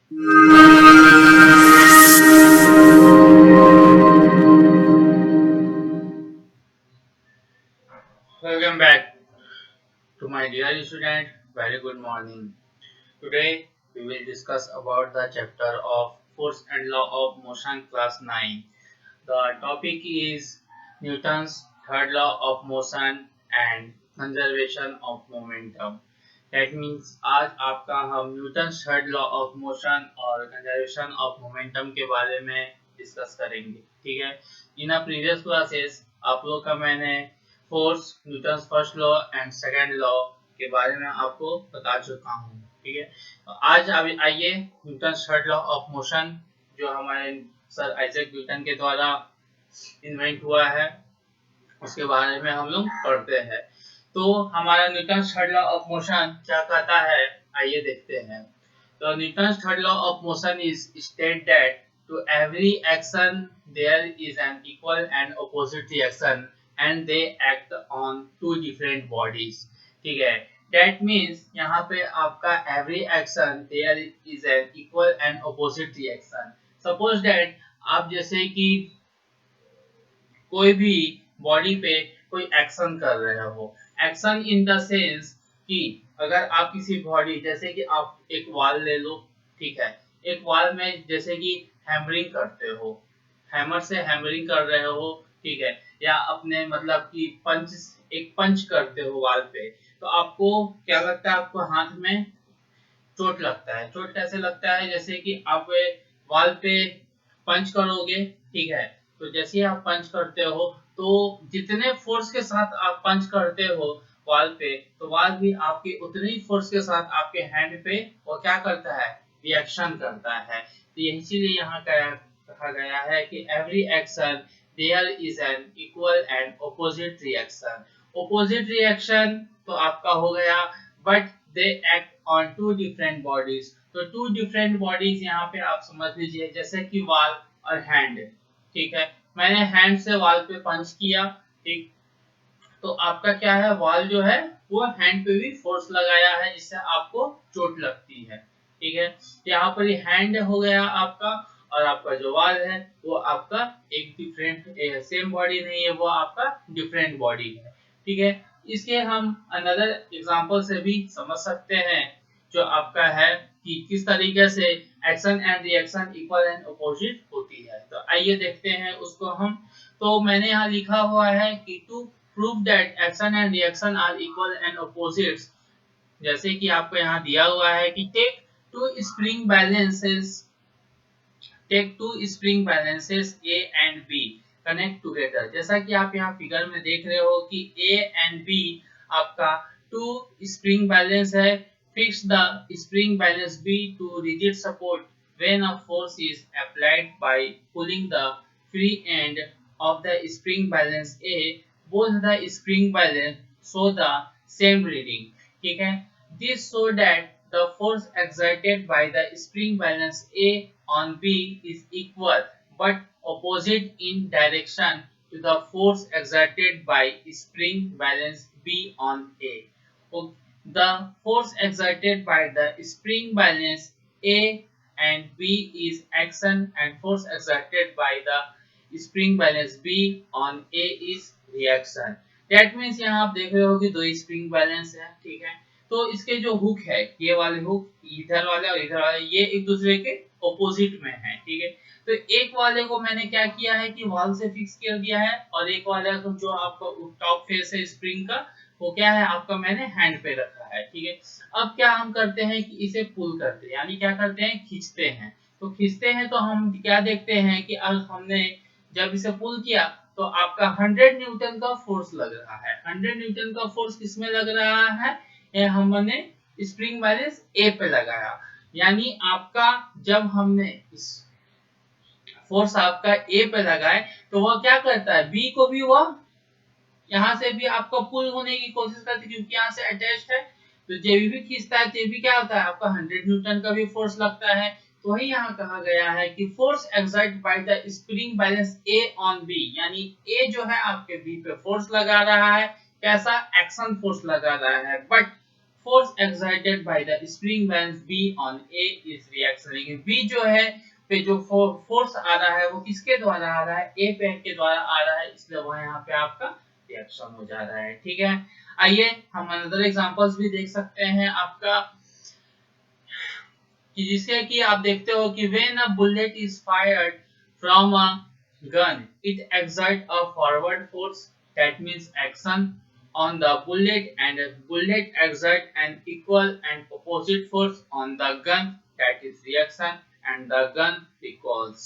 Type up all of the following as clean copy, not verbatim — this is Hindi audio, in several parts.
Welcome back to my dear student. Very good morning. Today we will discuss about the chapter of Force and Law of Motion class 9. The topic is Newton's third law of motion and conservation of momentum. That means आज आपका हम Newton third law of motion और कंजर्वेशन ऑफ मोमेंटम के बारे में डिस्कस करेंगे। ठीक है, इन प्रीवियस क्लासेस आप लोग का मैंने force Newton first law and second law के बारे में आपको बता चुका हूँ। ठीक है, तो आज आइए Newton third law of motion जो हमारे सर आइजैक न्यूटन के द्वारा इन्वेंट हुआ है उसके बारे में हम लोग पढ़ते हैं। तो हमारा Newton third law of motion क्या कहता है, आइए देखते हैं। तो Newton third law of motion is state that to every action there is an equal and opposite reaction and they act on two different bodies. ठीक है, दैट मीन्स यहाँ पे आपका every action there is an equal and opposite reaction. Suppose that आप जैसे कि कोई भी बॉडी पे कोई एक्शन कर रहे हो, एक्शन इन द सेंस कि अगर आप किसी बॉडी जैसे कि आप एक वॉल ले लो। ठीक है, एक वॉल में जैसे कि हैमरिंग करते हो, हैमर से हैमरिंग कर रहे हो। ठीक है, या अपने मतलब कि पंच एक पंच करते हो वॉल पे, तो आपको क्या लगता है, आपको हाथ में चोट लगता है। चोट कैसे लगता है, जैसे कि आप वॉल पे पंच करोगे। ठीक है, तो जैसे ही आप पंच करते हो तो जितने फोर्स के साथ आप पंच करते हो वॉल पे, तो वॉल भी आपके उतने ही फोर्स के साथ आपके हैंड पे वो क्या करता है, रिएक्शन करता है। तो इसीलिए यहाँ कहा गया है कि every action there is an equal and opposite reaction. Opposite reaction तो आपका हो गया, but they act on two different bodies. तो टू डिफरेंट बॉडीज यहाँ पे आप समझ लीजिए जैसे कि वॉल और हैंड। ठीक है, मैंने हैंड से वॉल पे पंच किया। ठीक, तो आपका क्या है, वॉल जो है वो हैंड पे भी फोर्स लगाया है जिससे आपको चोट लगती है। ठीक है, यहाँ पर हैंड हो गया आपका, और आपका जो वॉल है वो आपका एक डिफरेंट सेम बॉडी नहीं है, वो आपका डिफरेंट बॉडी है। ठीक है, इसके हम अनदर एग्जांपल से भी समझ सकते हैं, जो आपका है कि किस तरीके से action and reaction equal and opposite होती है। तो आइए देखते हैं उसको हम। तो मैंने यहाँ लिखा हुआ है कि to prove that action and reaction are equal and opposites, जैसे कि आपको यहाँ दिया हुआ है कि take two spring balances A and B connect together. जैसा कि आप यहाँ फिगर में देख रहे हो कि ए एंड बी आपका टू स्प्रिंग बैलेंस है। Fix the spring balance B to rigid support when a force is applied by pulling the free end of the spring balance A, both the spring balance show the same reading. ठीक है, this show that the force exerted by the spring balance A on B is equal but opposite in direction to the force exerted by spring balance B on A. Okay. The force exerted by the spring balance A and B is action and force exerted by the spring balance B on A is reaction. That means यहाँ आप देख रहे हो कि दो स्प्रिंग बैलेंस है। ठीक है, तो इसके जो हुक है, ये वाले हुक इधर वाले और इधर वाले, ये एक दूसरे के ऑपोजिट में है। ठीक है, तो एक वाले को मैंने क्या किया है कि वॉल से फिक्स कर दिया है, और एक वाले को जो आपका टॉप फेस है स्प्रिंग का, वो क्या है आपका, मैंने हैंड पे रखा है। ठीक है, अब क्या हम करते हैं कि इसे पुल करते हैं, यानी क्या करते हैं, खींचते हैं। तो खींचते हैं तो हम क्या देखते हैं कि अब हमने जब इसे पुल किया तो आपका 100 न्यूटन का फोर्स लग रहा है। 100 न्यूटन का फोर्स किसमें लग रहा है, ये हमने स्प्रिंग बैलेंस ए पे लगाया। यानी आपका जब हमने इस फोर्स आपका ए पे लगाए तो वह क्या करता है, बी को भी वह यहाँ से भी आपका पुल होने की कोशिश करती है क्योंकि यहाँ से अटैच्ड है। तो जब भी खींचता है तब भी क्या होता है, आपका 100 न्यूटन का भी फोर्स लगता है। तो वही यहाँ कहा गया है कि force exert by the spring balance A on B, यानी ए जो है आपके बी पे फोर्स लगा रहा है। कैसा, एक्शन फोर्स लगा रहा है, but force exerted by the spring balance B on A is reaction। लेकिन B जो है पे जो फोर्स आ रहा है वो किसके द्वारा आ रहा है, A पे के द्वारा आ रहा है, इसलिए वह यहाँ पे आपका रिएक्शन हो जा रहा है। ठीक है, आइए हम अनदर एग्जांपल्स भी देख सकते हैं आपका, कि जिससे कि आप देखते हो कि when a bullet is fired from a gun it exerts a forward force, that means action on the bullet, and a bullet exerts an equal and opposite force on the gun, that is reaction, and the gun recoils।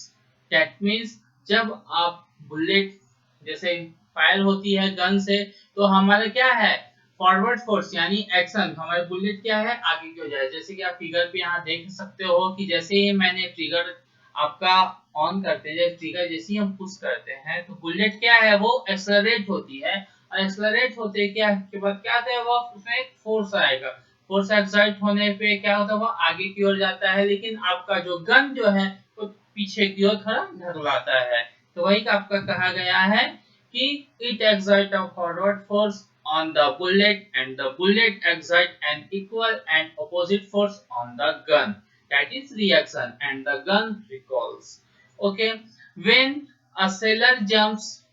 that means जब आप बुलेट जैसे फायर होती है गन से, तो हमारा क्या है फॉरवर्ड फोर्स यानी एक्शन, हमारे बुलेट क्या है आगे की हो जाए। जैसे कि आप फिगर पे यहाँ देख सकते हो कि जैसे ही मैंने ट्रिगर आपका ऑन करते हैं, ट्रिगर जैसे ही हम पुश करते हैं तो बुलेट क्या है वो एक्सेलरेट होती है, और एक्सेलरेट होते क्या के बाद क्या होता है वो उसमें एक फोर्स आएगा, फोर्स एक्सर्ट होने पे क्या होता है वो आगे की ओर जाता है, लेकिन आपका जो गन जो है वो पीछे की ओर थोड़ा ढकलाता है। तो वही आपका कहा गया है कि it exerts a forward force on the bullet and the bullet exerts an equal and opposite force on the gun, that is reaction, and the gun recoils। okay, when a sailor jumps,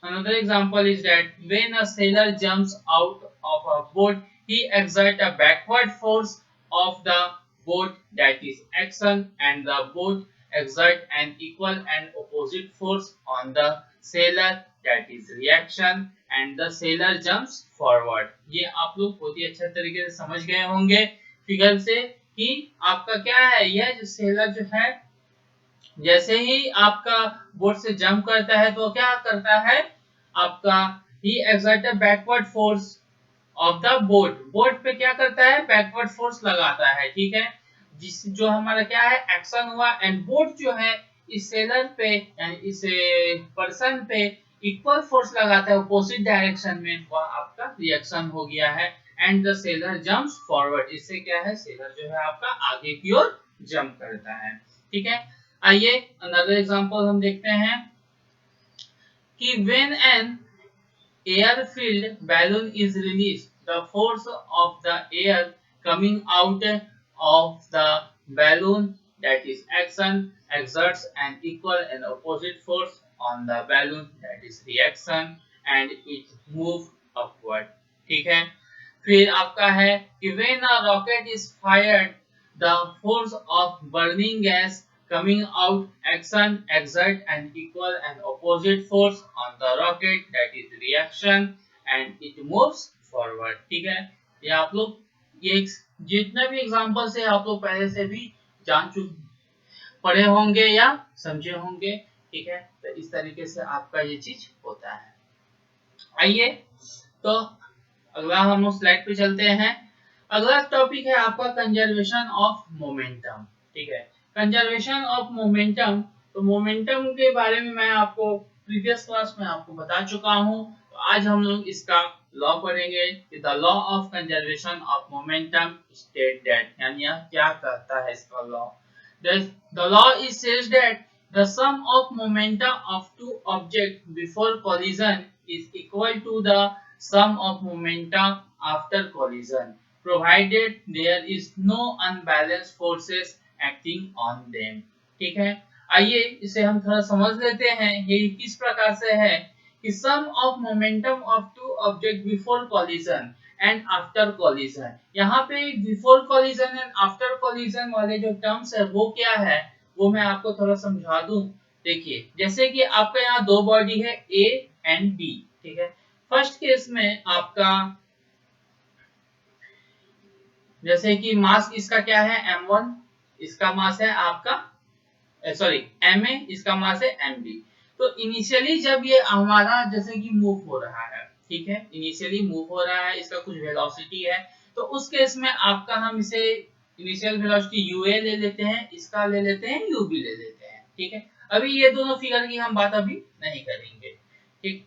another example is that when a sailor jumps out of a boat he exerts a backward force of the boat, that is action, and the boat exerts an equal and opposite force on the sailor, that is reaction, and the sailor jumps forward। ये आप लोग बहुत ही अच्छा तरीके से समझ गए होंगे फिगर से कि आपका क्या है, यह जो सेलर जो है जैसे ही आपका बोट से जंप करता है तो क्या करता है आपका ही exert backward force of the boat, boat पे क्या करता है बैकवर्ड फोर्स लगाता है। ठीक है, जिस जो हमारा क्या है एक्शन हुआ, एंड बोट जो है इस सेलर पे यानी इस पर्सन पे इक्वल फोर्स लगाता है अपोजिट डायरेक्शन में, वह आपका रिएक्शन हो गया है। And the seller jumps forward, इससे क्या है सेलर जो है आपका आगे की ओर जंप करता है। ठीक है, आइए अनदर एग्जांपल हम देखते हैं कि when an air-filled balloon is released, the force of the air coming out of the balloon, that is action, exerts an equal and opposite force on the balloon, that is reaction, and it move upward। ठीक है, फिर आपका है कि when a rocket is fired, the force of burning gas coming out action exert an equal and opposite force on the rocket, that is reaction, and it moves forward। ठीक है, ये आप लोग ये जितने भी एग्जांपल्स है आप लोग पहले से भी जान चुके पढ़े होंगे या समझे होंगे। ठीक है, तो इस तरीके से आपका ये चीज होता है। आइए तो अगला हम उस स्लाइड पे चलते हैं। अगला टॉपिक है आपका कंजर्वेशन ऑफ मोमेंटम। ठीक है, कंजर्वेशन ऑफ मोमेंटम, तो मोमेंटम के बारे में मैं आपको प्रीवियस क्लास में आपको बता चुका हूं, तो आज हम लोग इसका लॉ पढ़ेंगे कि the law of conservation of momentum state that, यानी यह क्या कहता है इसका law. The law is says that the sum of momenta of two objects before collision is equal to the sum of momenta after collision, provided there is no unbalanced forces acting on them। ठीक है, आइए इसे हम थोड़ा समझ लेते हैं। ये किस प्रकार से है कि sum of momentum of two object before collision and after collision, यहाँ पे before collision and after collision वाले जो टर्म्स है वो क्या है वो मैं आपको थोड़ा समझा दूं। देखिए जैसे कि आपका यहाँ दो बॉडी है ए एंड बी। ठीक है, फर्स्ट केस में आपका जैसे कि मास इसका क्या है m1, इसका मास है आपका सॉरी ma, इसका मास है mb। तो इनिशियली जब ये हमारा जैसे कि मूव हो रहा है, ठीक है, इनिशियली मूव हो रहा है, इसका कुछ वेलोसिटी है, तो उस केस में आपका हम इसे इनिशियल वेलोसिटी ua ले लेते हैं, इसका ले लेते हैं ub ले लेते हैं। ठीक है, अभी ये दोनों फिगर की हम बात अभी नहीं करेंगे। ठीक,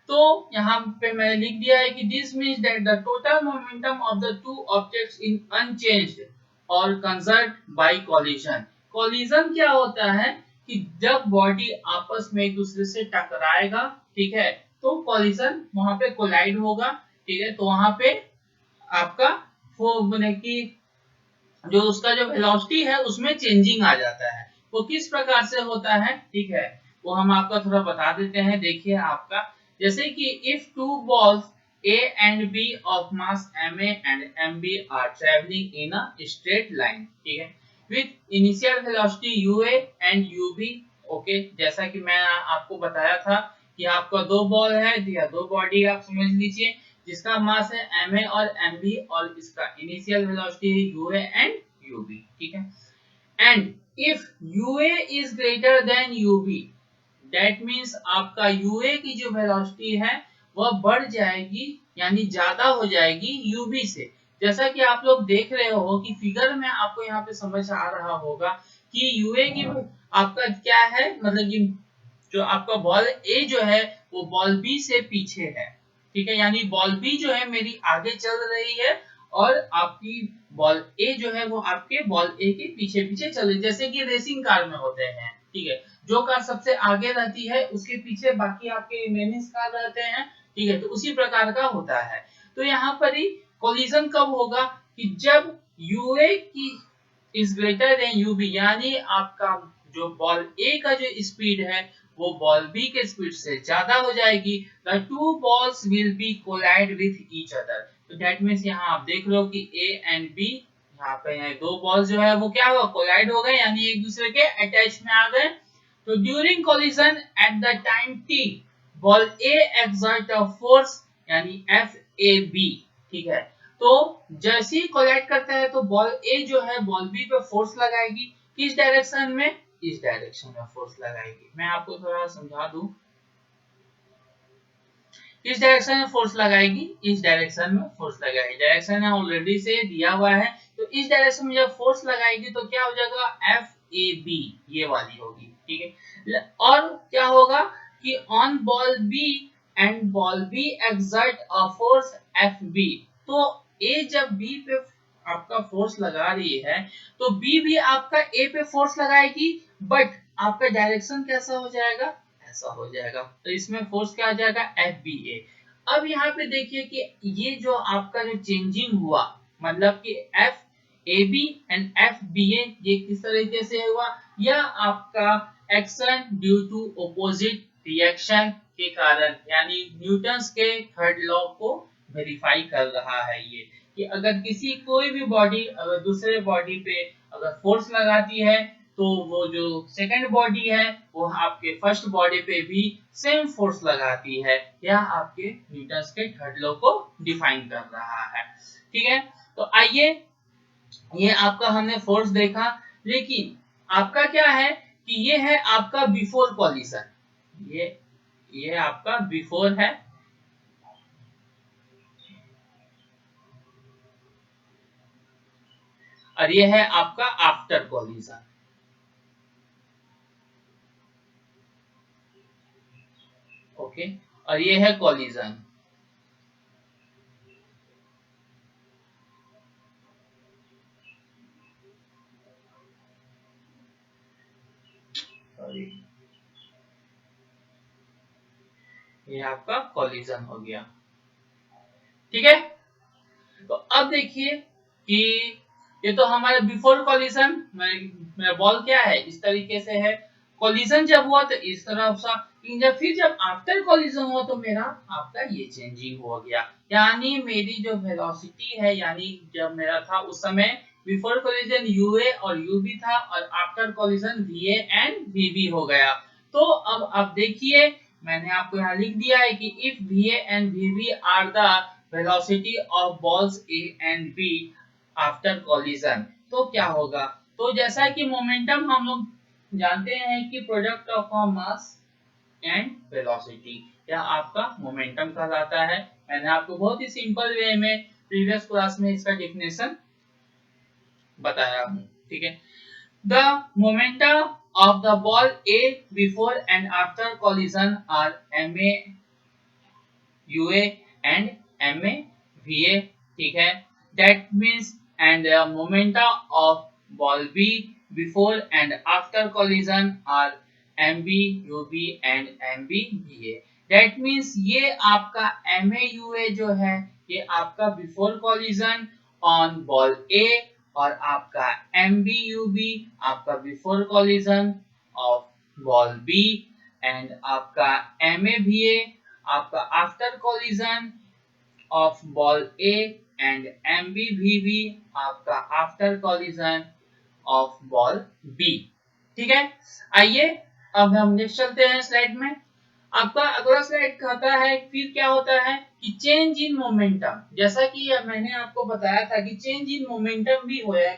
तो यहाँ पे मैंने लिख दिया है कि this means that the total momentum of the two objects in unchanged और कंजर्व्ड बाय कॉलिजन। कॉलिजन क्या होता है कि जब बॉडी आपस में एक दूसरे से टकराएगा, ठीक है, तो कॉलिजन वहां पे कोलाइड होगा। ठीक है, तो वहां पे आपका वो माने कि जो उसका जो वेलोसिटी है उसमें चेंजिंग आ जाता है। वो किस प्रकार से होता है, ठीक है, वो हम आपका थोड़ा बता देते हैं। देखिए आपका, जैसे कि if two balls A and B of mass ma and mb are traveling in a straight line, ठीक है, with initial velocity ua and ub, okay, जैसा कि मैं आपको बताया था कि आपका दो बॉल है या दो बॉडी आप समझ लीजिए, जिसका मास है ma और mb और इसका इनिशियल वेलोसिटी है ua एंड ub, ठीक है। And if ua is greater than ub, that means आपका ua की जो वेलोसिटी है वह बढ़ जाएगी, यानी ज्यादा हो जाएगी ub से। जैसा कि आप लोग देख रहे हो कि फिगर में आपको यहाँ पे समझ आ रहा होगा कि ua की आपका क्या है, मतलब कि जो आपका बॉल ए जो है वो बॉल बी से पीछे है, ठीक है, यानी बॉल बी जो है मेरी आगे चल रही है और आपकी बॉल ए जो है वो आपके बॉल ए के पीछे पीछे चल रही, जैसे कि रेसिंग कार में होते हैं, ठीक है, जो कार सबसे आगे रहती है उसके पीछे बाकी आपके रिमेनिंग कार रहते हैं, ठीक है, तो उसी प्रकार का होता है। तो यहाँ पर ही कोलिजन कब होगा कि जब यूए की इज ग्रेटर देन यूबी, यानी आपका जो बॉल ए का जो स्पीड है वो बॉल बी के स्पीड से ज्यादा हो जाएगी। The two balls will be collide with each other, तो दैट मींस यहाँ आप देख लो कि ए एंड बी, यहाँ पे है दो बॉल्स जो है वो क्या हुआ, कोलाइड हो गए, यानी एक दूसरे के अटैच में आ गए। तो during collision at the time T, ball A exert a force, यानी एफ ए बी, ठीक है, तो जैसे ही कोलाइड करता है तो बॉल ए जो है बॉल बी पे फोर्स लगाएगी, किस डायरेक्शन में, इस डायरेक्शन में फोर्स लगाएगी। मैं आपको थोड़ा समझा दूं, किस डायरेक्शन में फोर्स लगाएगी, इस डायरेक्शन में फोर्स लगाएगी, डायरेक्शन है ऑलरेडी से दिया हुआ है, तो इस डायरेक्शन में जब फोर्स लगाएगी तो क्या हो जाएगा, एफ ए बी, ये वाली होगी, ठीक है। और क्या होगा कि on ball B and ball B exert a force F B, तो ए जब बी पे आपका फोर्स लगा रही है तो बी भी आपका ए पे फोर्स लगाएगी, बट आपका डायरेक्शन कैसा हो जाएगा, ऐसा हो जाएगा, तो इसमें फोर्स क्या आ जाएगा, एफ बी ए। अब यहाँ पे देखिए कि ये जो आपका जो चेंजिंग हुआ, मतलब कि F A B and F B A, ये किस तरीके से हुआ, या आपका action due to opposite reaction के कारण, यानी न्यूटन्स के थर्ड लॉ को वेरीफाई कर रहा है ये, कि अगर किसी कोई भी बॉडी अगर दूसरे बॉडी पे अगर फोर्स लगाती है तो वो जो सेकंड बॉडी है वो आपके फर्स्ट बॉडी पे भी सेम फोर्स लगाती है, या आपके न्यूटन्स के थर्ड लॉ को डिफाइन कर रहा है, ठीक है। तो आइए, ये आपका हमने फोर्स देखा, लेकिन आपका क्या है कि ये है आपका बिफोर कॉलिजन, ये आपका बिफोर है, और ये है आपका आफ्टर कॉलिजन, ओके, और ये है कॉलिजन, सॉरी, ये आपका कॉलिजन हो गया, ठीक है। तो अब देखिए कि ये तो हमारा बिफोर कॉलिजन, मेरा बॉल क्या है इस तरीके से है, कॉलिजन जब हुआ तो इस तरफ सा, लेकिन जब फिर जब आफ्टर कॉलिजन हुआ तो मेरा आपका ये चेंजिंग हो गया, यानी मेरी जो वेलोसिटी है, यानी जब मेरा था उस समय बिफोर कॉलिजन यूए और यूबी था, और आफ्टर कॉलिजन वीए एंड वीबी हो गया। तो अब देखिए, मैंने आपको यहाँ लिख दिया है कि if VA and VB are the velocity of balls A and B after collision, तो क्या होगा, तो जैसा कि मोमेंटम हम लोग जानते हैं कि product of a mass and velocity, यह आपका मोमेंटम कहलाता है। मैंने आपको बहुत ही सिंपल वे में प्रीवियस क्लास में इसका डेफिनेशन बताया हूँ, ठीक है। The momentum of the ball A before and after collision are M A UA and M A V A, ठीक है, that means and the momentum of ball B before and after collision are M B U B and M B V A, that means ये आपका एम ए यू ए जो है ये आपका before collision, on ball A और आपका MBUB आपका before collision of ball B and आपका MAVA आपका after collision of ball A and MBVB आपका after collision of ball B. ठीक है, आइए अब हम नेक्स्ट चलते हैं स्लाइड में। आपका अगला स्लाइड कहता है फिर क्या होता है कि चेंज इन मोमेंटम, जैसा कि मैंने आपको बताया था कि चेंज इन मोमेंटम भी हुआ है।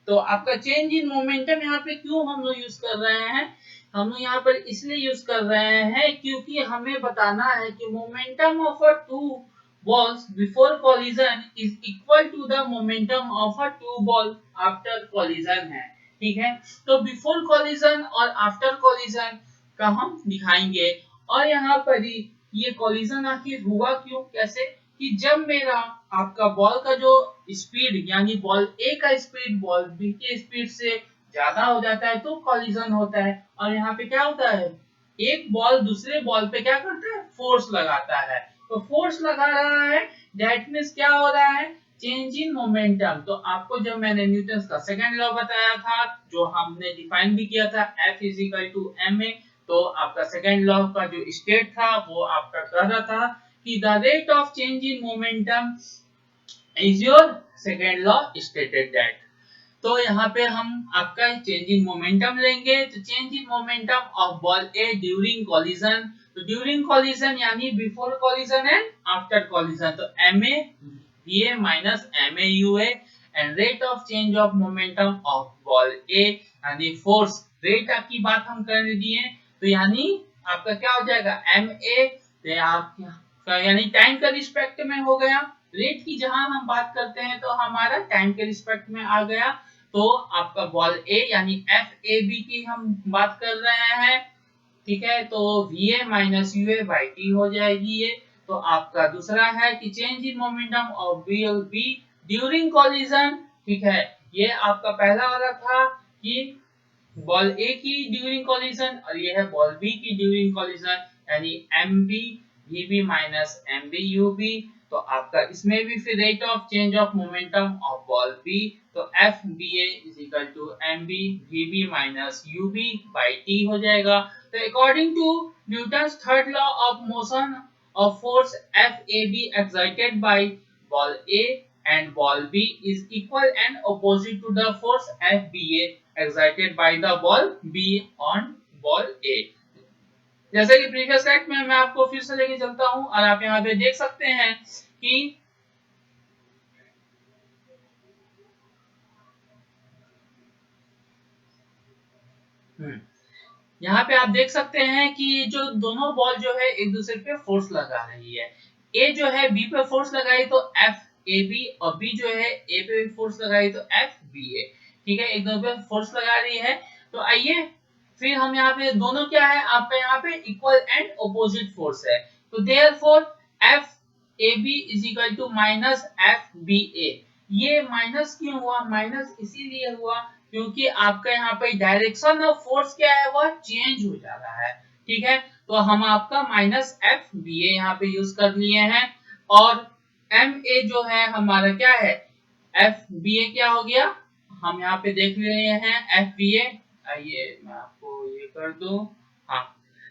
तो आपका चेंज इन मोमेंटम यहाँ पे क्यों हम लोग यूज कर रहे हैं, हम लोग यहाँ पर इसलिए यूज कर रहे हैं क्योंकि हमें बताना है कि momentum of a two balls before collision is equal to the momentum of a two ball after collision है। ठीक है, तो बिफोर कॉलिजन और आफ्टर कॉलिजन का हम दिखाएंगे। और यहाँ पर ही ये कॉलिजन आखिर हुआ क्यों, कैसे कि जब मेरा आपका बॉल का जो स्पीड यानी बॉल ए का स्पीड बॉल बी के स्पीड से ज्यादा हो जाता है तो कॉलिजन होता है। और यहाँ पे क्या होता है, एक बॉल दूसरे बॉल पे क्या करता है, फोर्स लगाता है। तो फोर्स लगा रहा है दैट मींस क्या हो रहा है, चेंज इन मोमेंटम। तो आपको जब मैंने न्यूटन का सेकंड लॉ बताया था जो हमने डिफाइन भी किया था F इज टू ma, तो आपका सेकंड लॉ का जो स्टेट था वो आपका कह रहा था कि the rate of change in momentum is your second law stated that. तो यहाँ पे हम आपका चेंज इन मोमेंटम लेंगे। तो change in momentum of ball A during collision, तो ड्यूरिंग कॉलिजन यानी before collision and after collision, तो MAVA minus MAUA and rate of change of momentum of ball A यानी फोर्स रेट की बात हम करने दिए। तो यानी आपका क्या हो जाएगा MA, तो आपका यानी टाइम के रिस्पेक्ट में हो गया। रेट की जहां हम बात करते हैं तो हमारा टाइम के रिस्पेक्ट में आ गया। तो आपका बॉल ए यानी FAB की हम बात कर रहे हैं। ठीक है, तो VA minus UA by T हो जाएगी ये। तो आपका दूसरा है कि change in momentum of BLB during collision. ठीक है, ये आपका पहला वाला था कि बॉल ए की ड्यूरिंग कॉलिजन और ये है बॉल बी की ड्यूरिंग कॉलिजन यानी MBVB माइनस MBUB। तो आपका इसमें भी फिर rate of change of momentum of ball B, तो FBA is equal to MBVB minus UB by T हो जाएगा। तो according to Newton's third law of motion of force FAB exerted by ball A and ball B is equal and opposite to the force FBA excited by the ball B on ball A। जैसे कि प्रीवियस स्लाइड में मैं आपको फिर से लेके चलता हूं और आप यहाँ पे देख सकते हैं कि यहाँ पे आप देख सकते हैं कि जो दोनों बॉल जो है एक दूसरे पे फोर्स लगा रही है। ए जो है बी पे फोर्स लगाई तो FAB और बी जो है ए पे फोर्स लगाई तो FBA। ठीक है, एक दोनों पे फोर्स लगा रही है। तो आइए फिर हम यहाँ पे दोनों क्या है आपका यहाँ पे इक्वल एंड ऑपोजिट फोर्स है। तो therefore FAB is equal to minus FBA। ये माइनस क्यों हुआ, माइनस इसीलिए हुआ क्योंकि आपका यहाँ पे डायरेक्शन ऑफ फोर्स क्या है वह चेंज हो जा रहा है। ठीक है, तो हम आपका माइनस FBA यहाँ पे यूज कर लिए हैं। और MA जो है हमारा क्या है, FBA क्या हो गया, हम यहाँ पे देख रहे हैं FBA। आइए मैं आपको ये कर दूं, हाँ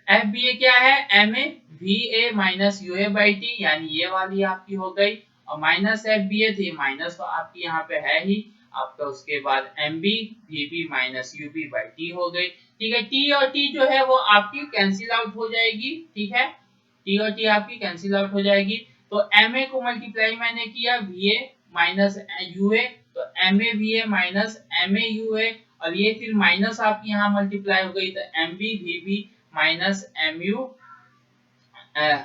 FBA क्या है MAVA minus UA by T, यानी ये वाली आपकी हो गई। और माइनस FBA थी माइनस तो आपकी यहाँ पे है ही आपका, उसके बाद MBVB minus UB by T हो गई। ठीक है, T और T जो है वो आपकी कैंसिल आउट हो जाएगी। ठीक है, T और T आपकी कैंसिल आउट हो जाएगी। तो MA को मल्टीप्लाई मैंने किया VA माइनस UA, तो MAVA माइनस MAUA और ये फिर माइनस आपकी यहाँ मल्टीप्लाई हो गई तो MBVB माइनस MU,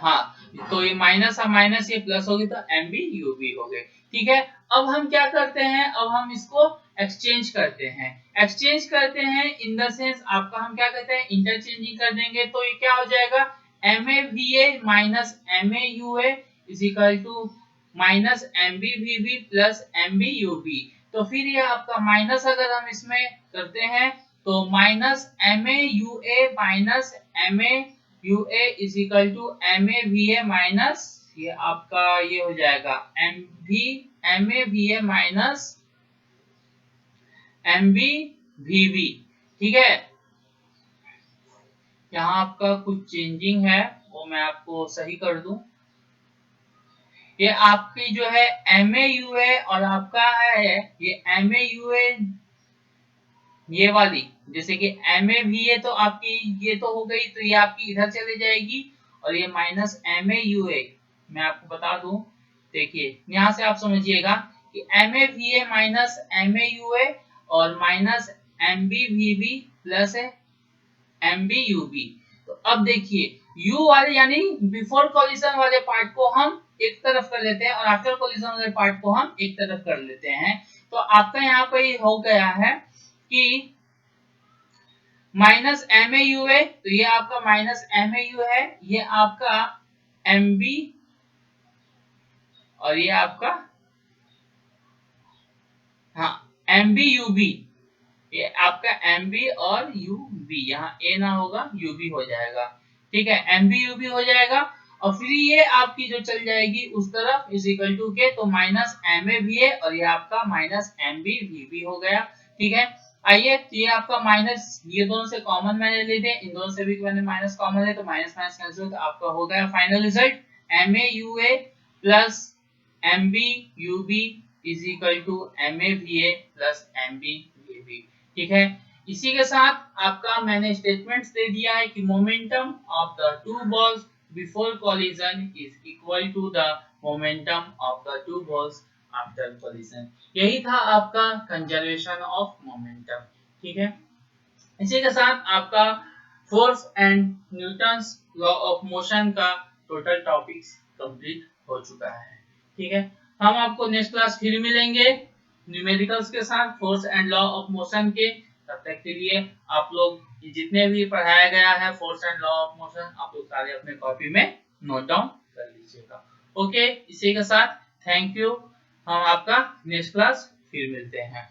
हाँ तो ये माइनस और माइनस ये प्लस होगी तो MBUB हो गए। ठीक है, अब हम क्या करते हैं, अब हम इसको एक्सचेंज करते हैं। एक्सचेंज करते हैं इन द सेंस आपका हम क्या करते हैं इंटरचेंजिंग कर देंगे। तो ये क्या हो जाएगा MAVA minus MAUA is equal to minus MBVB plus MBUB। तो फिर ये आपका माइनस अगर हम इसमें करते हैं तो minus MAUA minus MAUA is equal to MAVA minus ये आपका ये हो जाएगा MV MAVA माइनस MBVB। ठीक है, यहाँ आपका कुछ चेंजिंग है, वो मैं आपको सही कर दूं। ये आपकी जो है MAUA और आपका है ये MAUA, ये वाली जैसे कि MAVA तो आपकी ये तो हो गई, तो ये आपकी इधर चले जाएगी, और ये माइनस MAUA मैं आपको बता दूं, देखिए यहाँ से आप समझिएगा कि MAVA माइनस MAUA और माइनस MBVB प्लस है MBUB। तो अब देखिए U वाले यानी बिफोर कॉलिजन वाले पार्ट को हम एक तरफ कर लेते हैं और आफ्टर कॉलिजन वाले पार्ट को हम एक तरफ कर लेते हैं। तो आपका यहाँ पे हो गया है कि माइनस MAUA, तो ये आपका माइनस MAU है, ये आपका MB और ये आपका हाँ MBUB, ये आपका MB और UB, यहाँ A ना होगा UB हो जाएगा। ठीक है, MB UB हो जाएगा और फिर ये आपकी जो चल जाएगी उस तरफ इज इक्वल टू के, तो माइनस MAVA और ये आपका माइनस MBVB हो गया। ठीक है, आइए तो ये आपका माइनस, ये दोनों से कॉमन मैंने ले दिए, इन दोनों से भी मैंने माइनस कॉमन है, तो माइनस माइनस कैंसिल, तो आपका हो गया final result MAUA plus MBUB is equal to MAVA plus MBVB। ठीक है, इसी के साथ आपका मैंने स्टेटमेंट्स दे दिया है कि momentum of the two balls before collision is equal to the momentum of the two balls after collision. यही था आपका कंजर्वेशन ऑफ मोमेंटम। ठीक है, इसी के साथ आपका force and Newton's law of motion का टोटल टॉपिक्स कंप्लीट हो चुका है। ठीक है, हम आपको नेक्स्ट क्लास फिर मिलेंगे न्यूमेरिकल्स के साथ force and law of motion के। तब तक के लिए आप लोग जितने भी पढ़ाया गया है force and law of motion आप लोग सारे अपने कॉपी में नोट डाउन कर लीजिएगा। ओके, इसी के साथ थैंक यू, हम आपका नेक्स्ट क्लास फिर मिलते हैं।